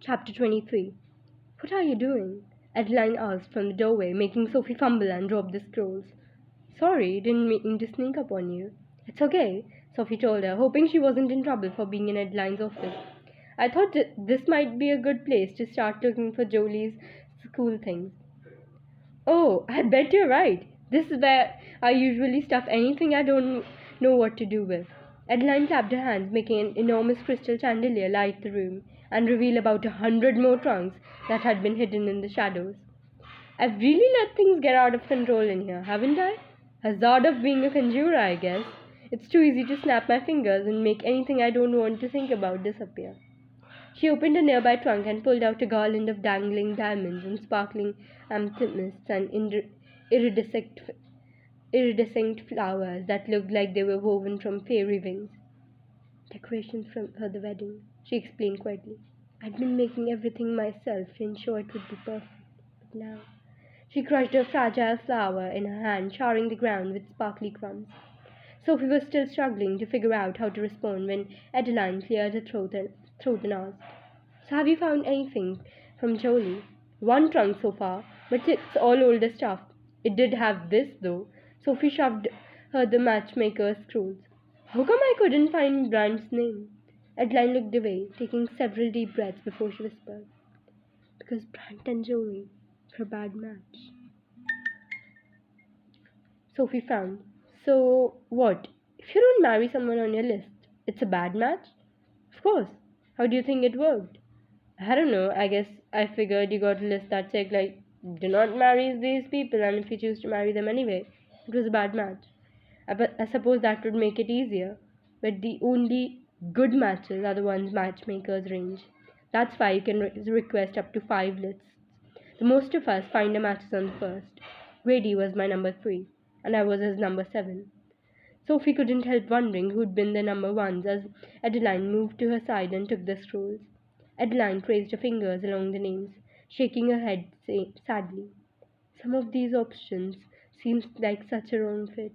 Chapter 23. What are you doing? Adeline asked from the doorway, making Sophie fumble and drop the scrolls. Sorry, didn't mean to sneak up on you. It's okay, Sophie told her, hoping she wasn't in trouble for being in Adeline's office. I thought this might be a good place to start looking for Jolie's school things. Oh, I bet you're right. This is where I usually stuff anything I don't know what to do with. Adeline clapped her hands, making an enormous crystal chandelier light the room and reveal about 100 more trunks that had been hidden in the shadows. I've really let things get out of control in here, haven't I? Hazard of being a conjurer, I guess. It's too easy to snap my fingers and make anything I don't want to think about disappear. She opened a nearby trunk and pulled out a garland of dangling diamonds and sparkling amethysts and iridescent flowers that looked like they were woven from fairy wings. Decorations for the wedding, she explained quietly. I'd been making everything myself to ensure it would be perfect, but now she crushed a fragile flower in her hand, showering the ground with sparkly crumbs. Sophie was still struggling to figure out how to respond when Adeline cleared her throat and asked, So have you found anything from Jolie? One trunk so far, but it's all older stuff. It did have this, though. Sophie shoved her the matchmaker's scrolls. How come I couldn't find Brand's name? Adeline looked away, taking several deep breaths before she whispered, Because Brand and Jolie were a bad match. Sophie frowned. So, what? If you don't marry someone on your list, it's a bad match? Of course. How do you think it worked? I don't know. I guess I figured you got a list that said, like, do not marry these people, and if you choose to marry them anyway, it was a bad match. But I suppose that would make it easier. But the only good matches are the ones matchmakers arrange. That's why you can request up to 5 lists. The most of us find the matches on the first. Grady was my number 3, and I was his number 7. Sophie couldn't help wondering who'd been the number ones as Adeline moved to her side and took the scrolls. Adeline traced her fingers along the names, shaking her head sadly. Some of these options seemed like such a wrong fit,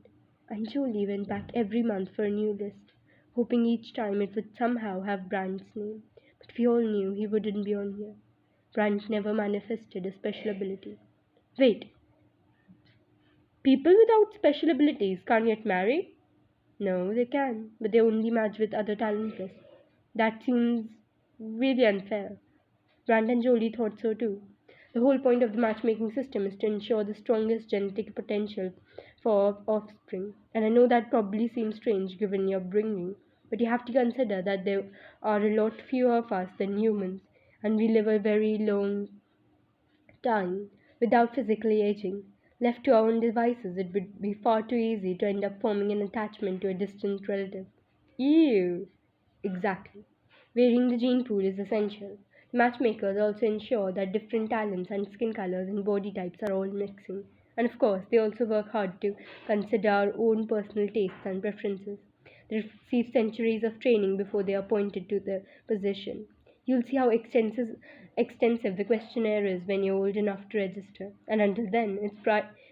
and Julie went back every month for a new list, hoping each time it would somehow have Brand's name. But we all knew he wouldn't be on here. Brand never manifested a special ability. Wait, people without special abilities can't get married? No, they can, but they only match with other talentless. That seems really unfair. Brand and Jolie thought so too. The whole point of the matchmaking system is to ensure the strongest genetic potential for offspring. And I know that probably seems strange given your upbringing, but you have to consider that there are a lot fewer of us than humans, and we live a very long time without physically aging. Left to our own devices, it would be far too easy to end up forming an attachment to a distant relative. Ew! Exactly. Wearing the gene pool is essential. Matchmakers also ensure that different talents and skin colors and body types are all mixing. And of course, they also work hard to consider our own personal tastes and preferences. They receive centuries of training before they are appointed to the position. You'll see how extensive the questionnaire is when you're old enough to register. And until then, it's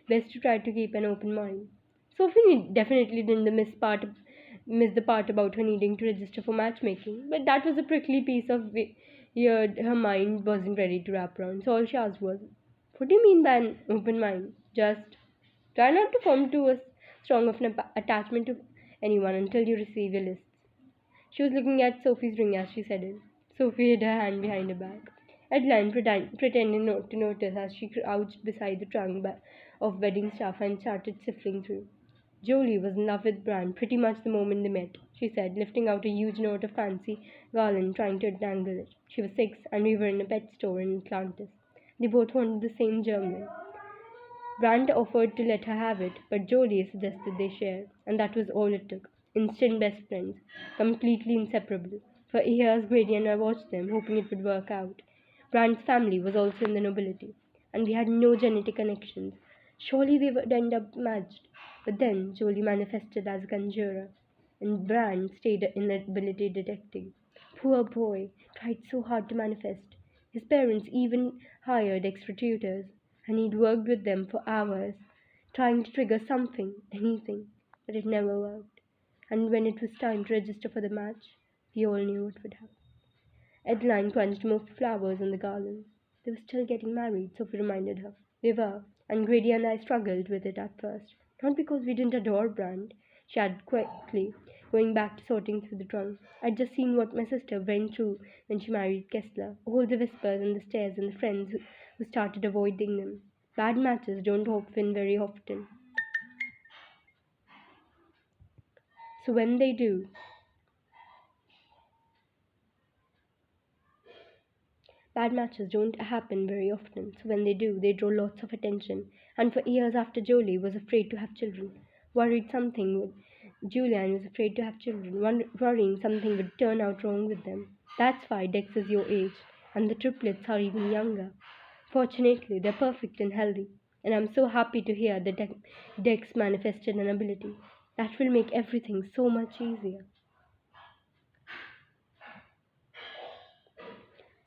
best to try to keep an open mind. Sophie definitely didn't miss the part about her needing to register for matchmaking, but that was a prickly piece of weird her mind wasn't ready to wrap around. So all she asked was, "What do you mean by an open mind? Just try not to form too strong of an attachment to anyone until you receive your lists." She was looking at Sophie's ring as she said it. Sophie hid her hand behind her back. Adeline pretended not to notice as she crouched beside the trunk of wedding stuff and started sifting through. Jolie was in love with Brand pretty much the moment they met, she said, lifting out a huge note of fancy garland, trying to untangle it. She was 6, and we were in a pet store in Atlantis. They both wanted the same German. Brand offered to let her have it, but Jolie suggested they share, and that was all it took. Instant best friends, completely inseparable. For years, Grady and I watched them, hoping it would work out. Brand's family was also in the nobility, and we had no genetic connections. Surely they would end up matched. But then Jolie manifested as a conjurer, and Brand stayed in ability detecting. Poor boy, tried so hard to manifest. His parents even hired extra tutors, and he'd worked with them for hours, trying to trigger something, anything, but it never worked. And when it was time to register for the match, we all knew what would happen. Adeline crunched more flowers on the garland. They were still getting married, Sophie reminded her. They were, and Grady and I struggled with it at first. Not because we didn't adore Brand, she added quickly, going back to sorting through the trunk. I'd just seen what my sister went through when she married Kessler. All the whispers and the stares and the friends who started avoiding them. Bad matches don't happen very often. So when they do, Bad matches don't happen very often, so when they do, they draw lots of attention. And for years after Jolie was afraid to have children, worried something would, Julian was afraid to have children, worrying something would turn out wrong with them. That's why Dex is your age, and the triplets are even younger. Fortunately, they're perfect and healthy, and I'm so happy to hear that Dex manifested an ability. That will make everything so much easier.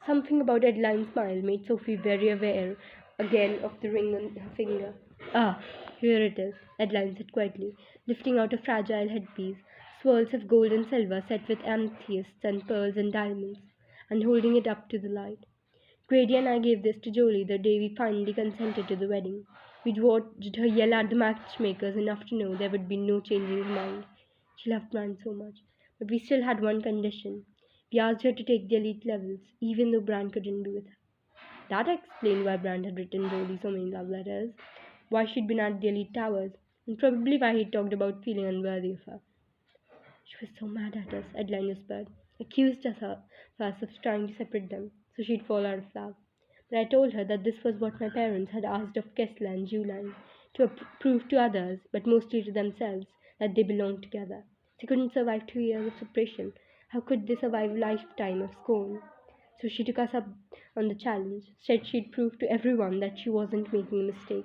Something about Adeline's smile made Sophie very aware again of the ring on her finger. Ah, here it is, Adeline said quietly, lifting out a fragile headpiece, swirls of gold and silver set with amethysts and pearls and diamonds, and holding it up to the light. Grady and I gave this to Jolie the day we finally consented to the wedding. We'd watched her yell at the matchmakers enough to know there would be no changing her mind. She loved Bran so much. But we still had one condition. We asked her to take the elite levels, even though Bran couldn't be with her. That explained why Bran had written Jolie so many love letters, why she'd been at the elite towers, and probably why he talked about feeling unworthy of her. She was so mad at us, Adeline whispered, accused us of trying to separate them, so she'd fall out of love. But I told her that this was what my parents had asked of Kessler and Julian, to prove to others, but mostly to themselves, that they belonged together. They couldn't survive 2 years of separation. How could they survive a lifetime of scorn? So she took us up on the challenge, said she'd prove to everyone that she wasn't making a mistake.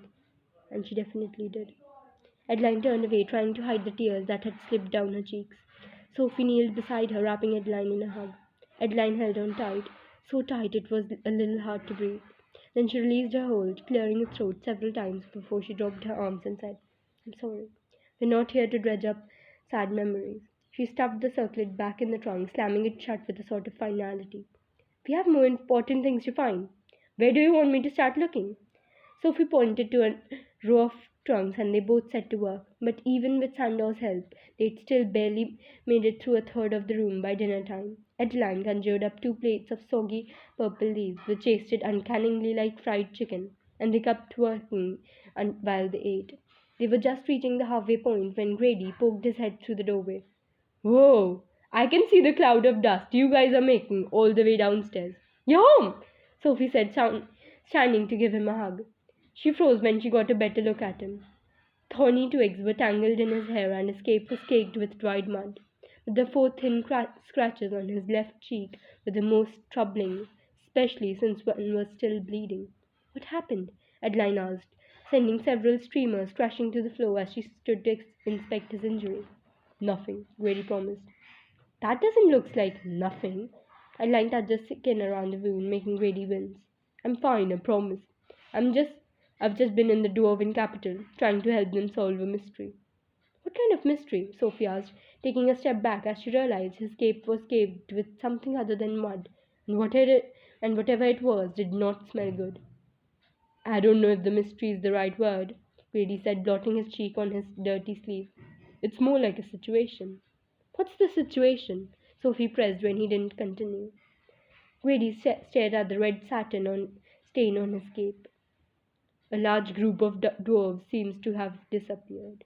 And she definitely did. Adeline turned away, trying to hide the tears that had slipped down her cheeks. Sophie kneeled beside her, wrapping Adeline in a hug. Adeline held on tight, so tight it was a little hard to breathe. Then she released her hold, clearing her throat several times before she dropped her arms and said, I'm sorry. We're not here to dredge up sad memories. She stuffed the circlet back in the trunk, slamming it shut with a sort of finality. We have more important things to find. Where do you want me to start looking? Sophie pointed to a row of trunks and they both set to work. But even with Sandor's help, they'd still barely made it through a third of the room by dinner time. Adeline conjured up 2 plates of soggy purple leaves, which tasted uncannily like fried chicken, and they kept working while they ate. They were just reaching the halfway point when Grady poked his head through the doorway. Whoa! I can see the cloud of dust you guys are making all the way downstairs. You're home! Sophie said, standing to give him a hug. She froze when she got a better look at him. Thorny twigs were tangled in his hair and his cape was caked with dried mud. But the 4 thin scratches on his left cheek were the most troubling, especially since one was still bleeding. What happened? Adeline asked, sending several streamers crashing to the floor as she stood to inspect his injury. Nothing, Grady promised. That doesn't look like nothing. Adeline touched the skin around the wound, making Grady wince. I'm fine, I promise. I'm just I've just been in the Dwarven capital, trying to help them solve a mystery. What kind of mystery? Sophie asked, taking a step back as she realized his cape was caked with something other than mud, and whatever it was did not smell good. I don't know if the mystery is the right word, Grady said, blotting his cheek on his dirty sleeve. It's more like a situation. What's the situation? Sophie pressed when he didn't continue. Grady stared at the red stain on his cape. A large group of dwarves seems to have disappeared.